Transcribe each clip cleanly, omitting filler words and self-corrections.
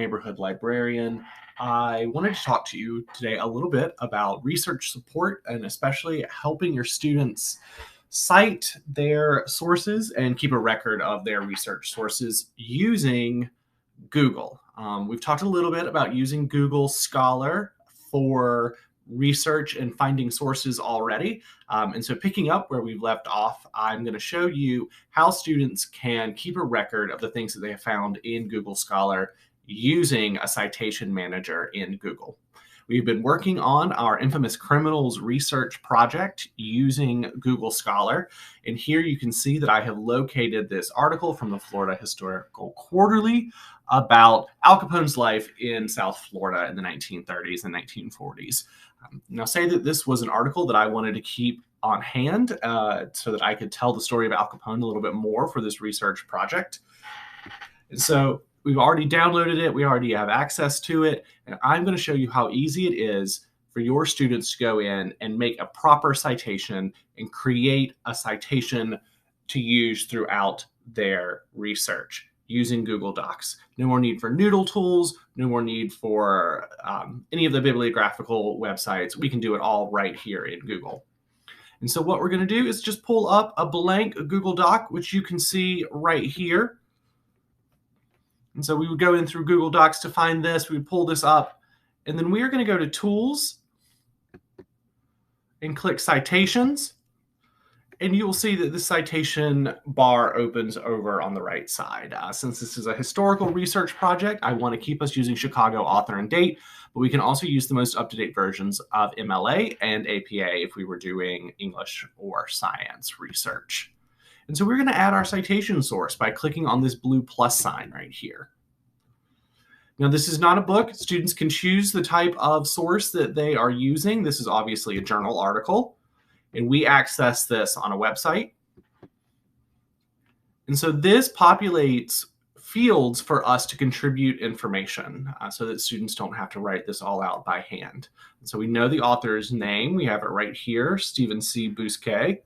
Neighborhood librarian. I wanted to talk to you today a little bit about research support and especially helping your students cite their sources and keep a record of their research sources using Google. We've talked a little bit about using Google Scholar for research and finding sources already. And so picking up where we've left off, I'm going to show you how students can keep a record of the things that they have found in Google Scholar using a citation manager in Google. We've been working on our infamous criminals research project using Google Scholar. And here you can see that I have located this article from the Florida Historical Quarterly about Al Capone's life in South Florida in the 1930s and 1940s. Now, say that this was an article that I wanted to keep on hand so that I could tell the story of Al Capone a little bit more for this research project. And so we've already downloaded it. We already have access to it. And I'm going to show you how easy it is for your students to go in and make a proper citation and create a citation to use throughout their research using Google Docs. No more need for Noodle tools, no more need for any of the bibliographical websites. We can do it all right here in Google. And so what we're going to do is just pull up a blank Google Doc, which you can see right here. And so we would go in through Google Docs to find this. We would pull this up, and then we are going to go to Tools and click Citations. And you will see that the citation bar opens over on the right side. Since this is a historical research project, I want to keep us using Chicago author and date, but we can also use the most up-to-date versions of MLA and APA if we were doing English or science research. And so we're going to add our citation source by clicking on this blue plus sign right here. Now, this is not a book. Students can choose the type of source that they are using. This is obviously a journal article, and we access this on a website. And so this populates fields for us to contribute information so that students don't have to write this all out by hand. And so we know the author's name. We have it right here, Stephen C. Bousquet.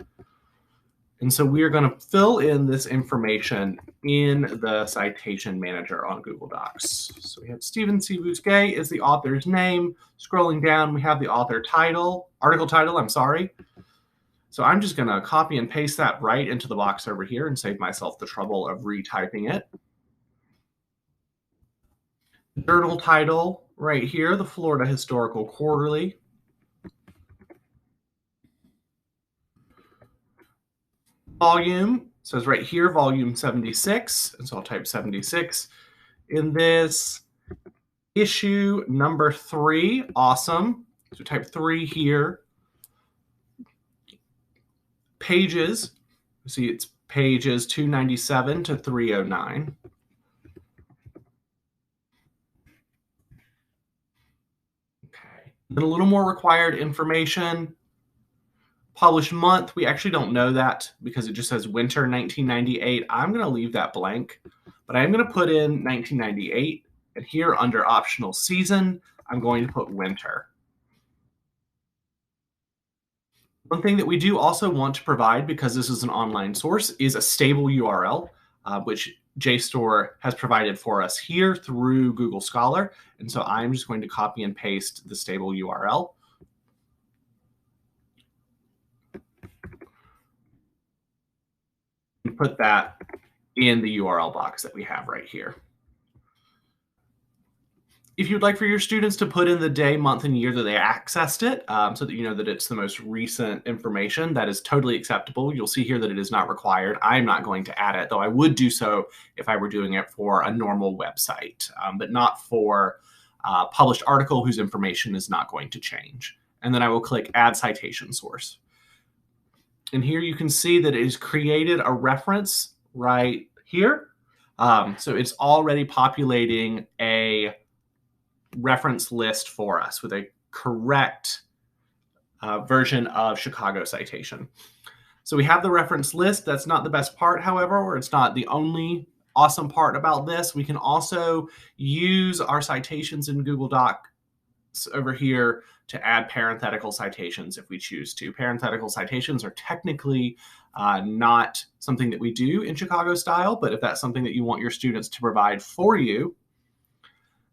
And so we are going to fill in this information in the citation manager on Google Docs. So we have Stephen C. Bousquet is the author's name. Scrolling down, we have the author title, article title, I'm sorry. So I'm just going to copy and paste that right into the box over here and save myself the trouble of retyping it. Journal title right here, the Florida Historical Quarterly. Volume says right here, volume 76. And so I'll type 76 in this. Issue number 3. Awesome. So type 3 here. Pages. See, it's pages 297 to 309. Okay. Then a little more required information. Published month, we actually don't know that because it just says winter 1998. I'm going to leave that blank, but I'm going to put in 1998. And here under optional season, I'm going to put winter. One thing that we do also want to provide, because this is an online source, is a stable URL, which JSTOR has provided for us here through Google Scholar. And so I'm just going to copy and paste the stable URL. And put that in the URL box that we have right here. If you'd like for your students to put in the day, month, and year that they accessed it, so that you know that it's the most recent information, that is totally acceptable. You'll see here that it is not required. I'm not going to add it, though I would do so if I were doing it for a normal website, but not for a published article whose information is not going to change. And then I will click Add Citation Source. And here you can see that it has created a reference right here. So it's already populating a reference list for us with a correct version of Chicago citation. So we have the reference list. That's not the best part, however, or it's not the only awesome part about this. We can also use our citations in Google Docs over here to add parenthetical citations if we choose to. Parenthetical citations are technically not something that we do in Chicago style, but if that's something that you want your students to provide for you,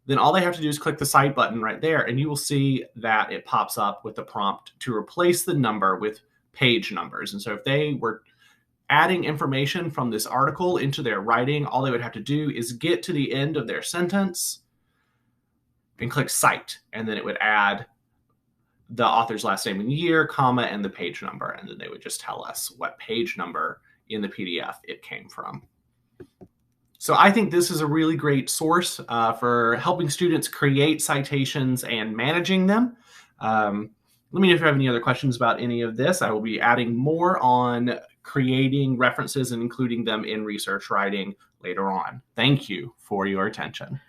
then all they have to do is click the Cite button right there, and you will see that it pops up with the prompt to replace the number with page numbers. And so if they were adding information from this article into their writing, all they would have to do is get to the end of their sentence and click Cite, and then it would add the author's last name and year, comma, and the page number, and then they would just tell us what page number in the PDF it came from. So I think this is a really great source for helping students create citations and managing them. Let me know if you have any other questions about any of this. I will be adding more on creating references and including them in research writing later on. Thank you for your attention.